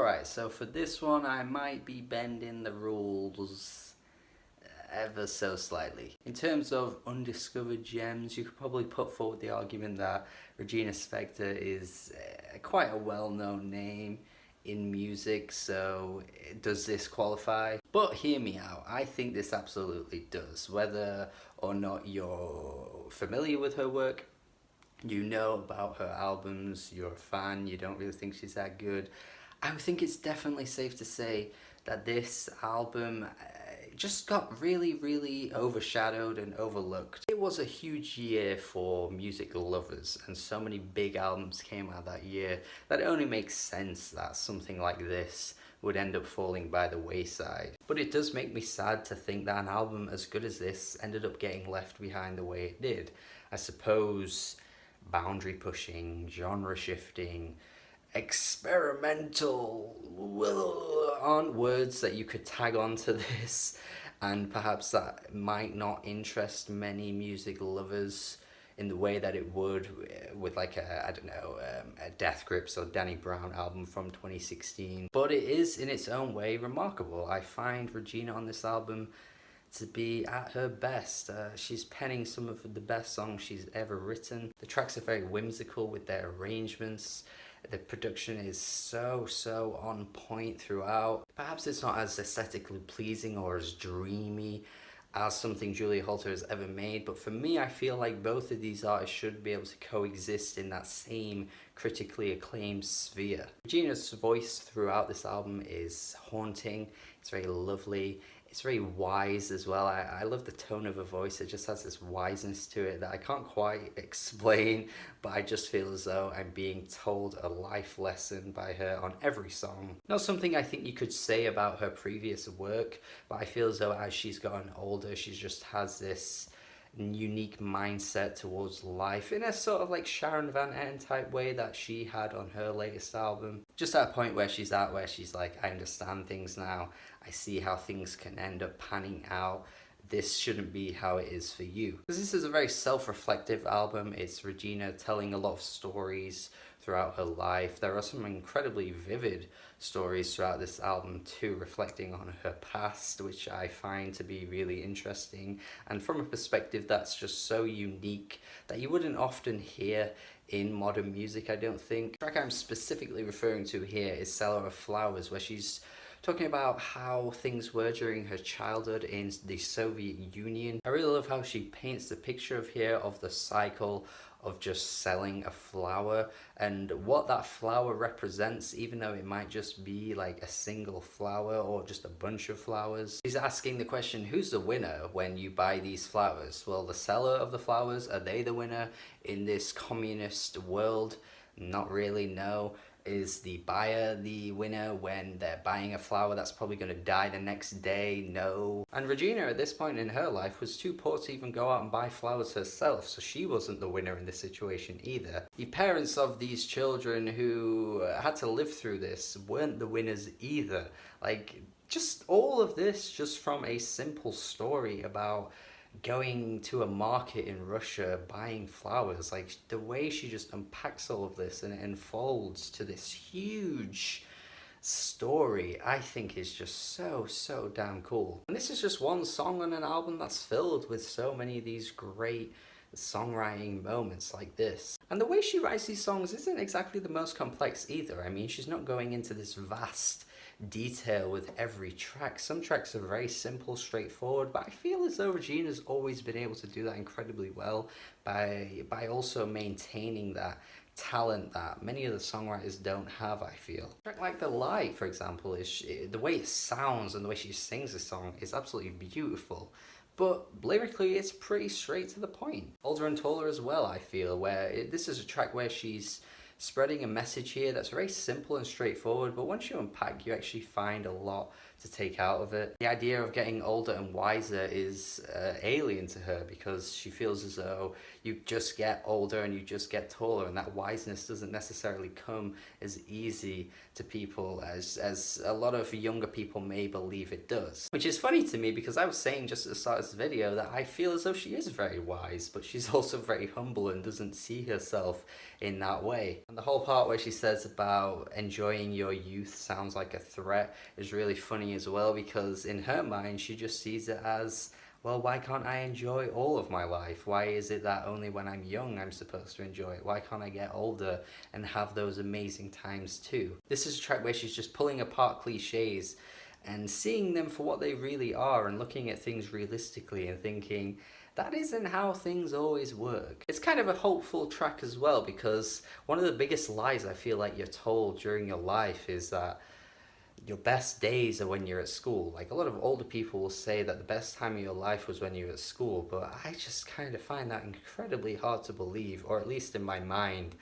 Alright, so for this one I might be bending the rules ever so slightly. In terms of Undiscovered Gems, you could probably put forward the argument that Regina Spektor is quite a well-known name in music, so does this qualify? But hear me out, I think this absolutely does. Whether or not you're familiar with her work, you know about her albums, you're a fan, you don't really think she's that good, I think it's definitely safe to say that this album just got really overshadowed and overlooked. It was a huge year for music lovers, and so many big albums came out that year that it only makes sense that something like this would end up falling by the wayside. But it does make me sad to think that an album as good as this ended up getting left behind the way it did. I suppose boundary pushing, genre shifting, experimental aren't words that you could tag onto this, and perhaps that might not interest many music lovers in the way that it would with like a, I don't know, a Death Grips or Danny Brown album from 2016. But it is in its own way remarkable. I find Regina on this album to be at her best. She's penning some of the best songs she's ever written. The tracks are very whimsical with their arrangements. The production is so on point throughout. Perhaps it's not as aesthetically pleasing or as dreamy as something Julia Holter has ever made, but for me, I feel like both of these artists should be able to coexist in that same critically acclaimed sphere. Regina's voice throughout this album is haunting, it's very lovely, it's very wise as well. I love the tone of her voice. It just has this wiseness to it that I can't quite explain, but I just feel as though I'm being told a life lesson by her on every song. Not something I think you could say about her previous work, but I feel as though as she's gotten older, she just has this unique mindset towards life in a sort of like Sharon Van Etten type way that she had on her latest album. Just at a point where she's at, where she's like, I understand things now, I see how things can end up panning out, this shouldn't be how it is for you. Because this is a very self-reflective album. It's Regina telling a lot of stories throughout her life. There are some incredibly vivid stories throughout this album too, reflecting on her past, which I find to be really interesting, and from a perspective that's just so unique that you wouldn't often hear in modern music, I don't think. The track I'm specifically referring to here is Cellar of Flowers, where she's talking about how things were during her childhood in the Soviet Union. I really love how she paints the picture of here of the cycle of just selling a flower and what that flower represents, even though it might just be like a single flower or just a bunch of flowers. She's asking the question, who's the winner when you buy these flowers? Well, the seller of the flowers, are they the winner in this communist world? Not really, no. Is the buyer the winner when they're buying a flower that's probably going to die the next day? No. And Regina at this point in her life was too poor to even go out and buy flowers herself, so she wasn't the winner in this situation either. The parents of these children who had to live through this weren't the winners either. Like, just all of this just from a simple story about going to a market in Russia, buying flowers. Like, the way she just unpacks all of this and it unfolds to this huge story, I think is just so damn cool. And this is just one song on an album that's filled with so many of these great songwriting moments like this. And the way she writes these songs isn't exactly the most complex either. I mean, she's not going into this vast detail with every track. Some tracks are very simple, straightforward, but I feel as though Regina's always been able to do that incredibly well by also maintaining that talent that many of the songwriters don't have, I feel. A track like The Light, for example, is the way it sounds and the way she sings the song is absolutely beautiful. But lyrically, it's pretty straight to the point. Older and Taller as well, I feel, where this is a track where she's spreading a message here that's very simple and straightforward, but once you unpack, you actually find a lot to take out of it. The idea of getting older and wiser is alien to her, because she feels as though you just get older and you just get taller, and that wiseness doesn't necessarily come as easy to people as a lot of younger people may believe it does. Which is funny to me, because I was saying just at the start of this video that I feel as though she is very wise, but she's also very humble and doesn't see herself in that way. And the whole part where she says about enjoying your youth sounds like a threat is really funny as well, because in her mind she just sees it as, well, why can't I enjoy all of my life? Why is it that only when I'm young I'm supposed to enjoy it? Why can't I get older and have those amazing times too? This is a track where she's just pulling apart cliches and seeing them for what they really are, and looking at things realistically and thinking, that isn't how things always work. It's kind of a hopeful track as well, because one of the biggest lies I feel like you're told during your life is that your best days are when you're at school. Like, a lot of older people will say that the best time of your life was when you were at school, but I just kind of find that incredibly hard to believe, or at least in my mind,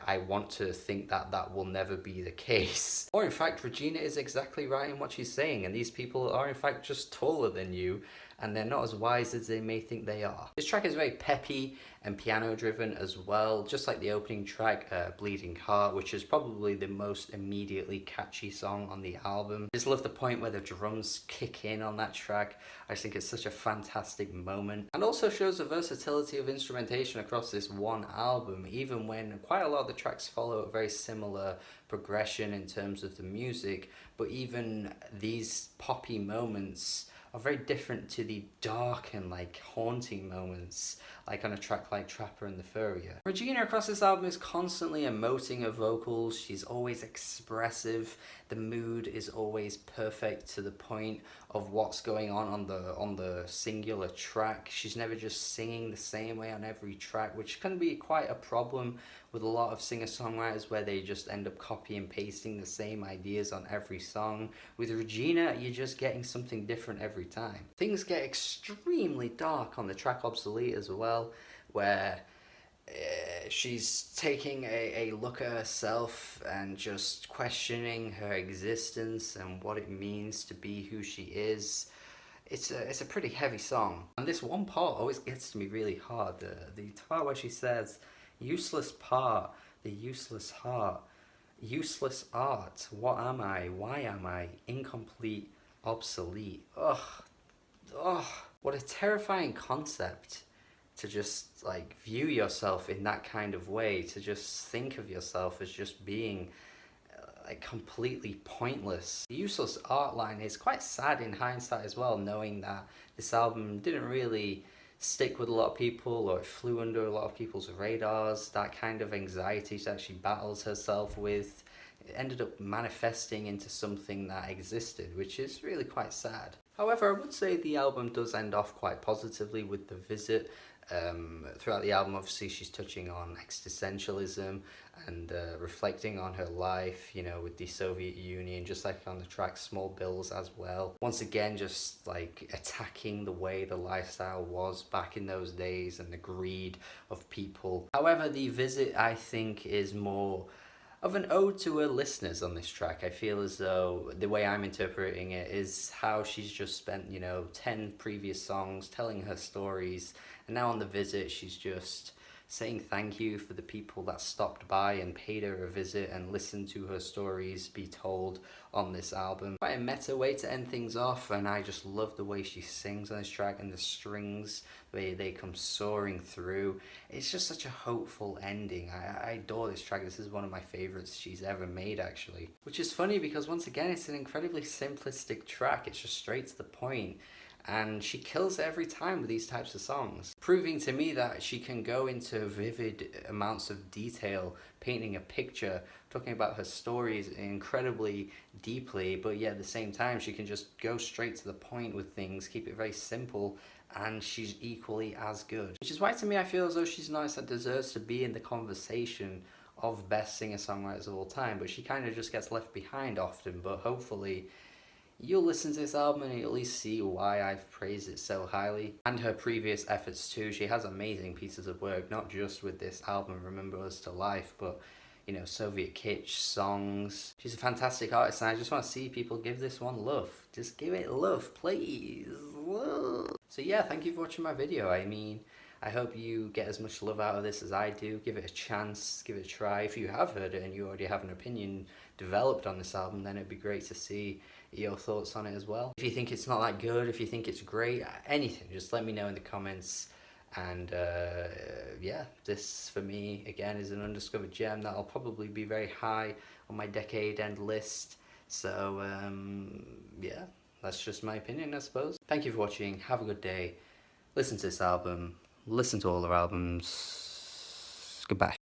I want to think that that will never be the case. Or in fact, Regina is exactly right in what she's saying, and these people are in fact just taller than you, and they're not as wise as they may think they are. This track is very peppy and piano driven as well, just like the opening track, Bleeding Heart, which is probably the most immediately catchy song on the album. I just love the point where the drums kick in on that track. I just think it's such a fantastic moment, and also shows the versatility of instrumentation across this one album, even when quite a lot of the tracks follow a very similar progression in terms of the music, but even these poppy moments are very different to the dark and like haunting moments like on a track like Trapper and the Furrier. Regina across this album is constantly emoting her vocals. She's always expressive. The mood is always perfect to the point of what's going on the singular track. She's never just singing the same way on every track, which can be quite a problem with a lot of singer-songwriters, where they just end up copy and pasting the same ideas on every song. With Regina, you're just getting something different every time. Things get extremely dark on the track Obsolete as well, where she's taking a look at herself and just questioning her existence and what it means to be who she is. It's a pretty heavy song, and this one part always gets to me really hard. The part where she says, "Useless part, the useless heart, useless art, what am I, why am I, incomplete, obsolete." Ugh, ugh, what a terrifying concept to just like view yourself in that kind of way, to just think of yourself as just being like completely pointless. The useless art line is quite sad in hindsight as well, knowing that this album didn't really stick with a lot of people, or it flew under a lot of people's radars. That kind of anxiety that she battles herself with, it ended up manifesting into something that existed, which is really quite sad. However, I would say the album does end off quite positively with The Visit. Throughout the album, obviously, she's touching on existentialism and reflecting on her life, you know, with the Soviet Union, just like on the track Small Bills as well. Once again, just like attacking the way the lifestyle was back in those days and the greed of people. However, The Visit, I think, is more of an ode to her listeners on this track. I feel as though the way I'm interpreting it is how she's just spent, you know, 10 previous songs telling her stories, and now on The Visit she's just saying thank you for the people that stopped by and paid her a visit and listened to her stories be told on this album. Quite a meta way to end things off, and I just love the way she sings on this track, and the strings, the way they come soaring through. It's just such a hopeful ending. I adore this track. This is one of my favorites she's ever made, actually. Which is funny because once again, it's an incredibly simplistic track. It's just straight to the point, and she kills it every time with these types of songs, proving to me that she can go into vivid amounts of detail, painting a picture, talking about her stories incredibly deeply, but yet at the same time she can just go straight to the point with things, keep it very simple, and she's equally as good. Which is why to me I feel as though she's an artist that deserves to be in the conversation of best singer-songwriters of all time, but she kind of just gets left behind often. But hopefully you'll listen to this album and you'll at least see why I've praised it so highly. And her previous efforts too. She has amazing pieces of work, not just with this album, Remember Us to Life, but you know, Soviet kitsch songs. She's a fantastic artist, and I just want to see people give this one love. Just give it love, please. So yeah, thank you for watching my video. I mean, I hope you get as much love out of this as I do. Give it a chance, give it a try. If you have heard it and you already have an opinion developed on this album, then it'd be great to see your thoughts on it as well. If you think it's not that good, if you think it's great, anything, just let me know in the comments. And yeah, this for me again is an undiscovered gem that'll probably be very high on my decade end list. So yeah, that's just my opinion, I suppose. Thank you for watching. Have a good day. Listen to this album. Listen to all their albums. Goodbye.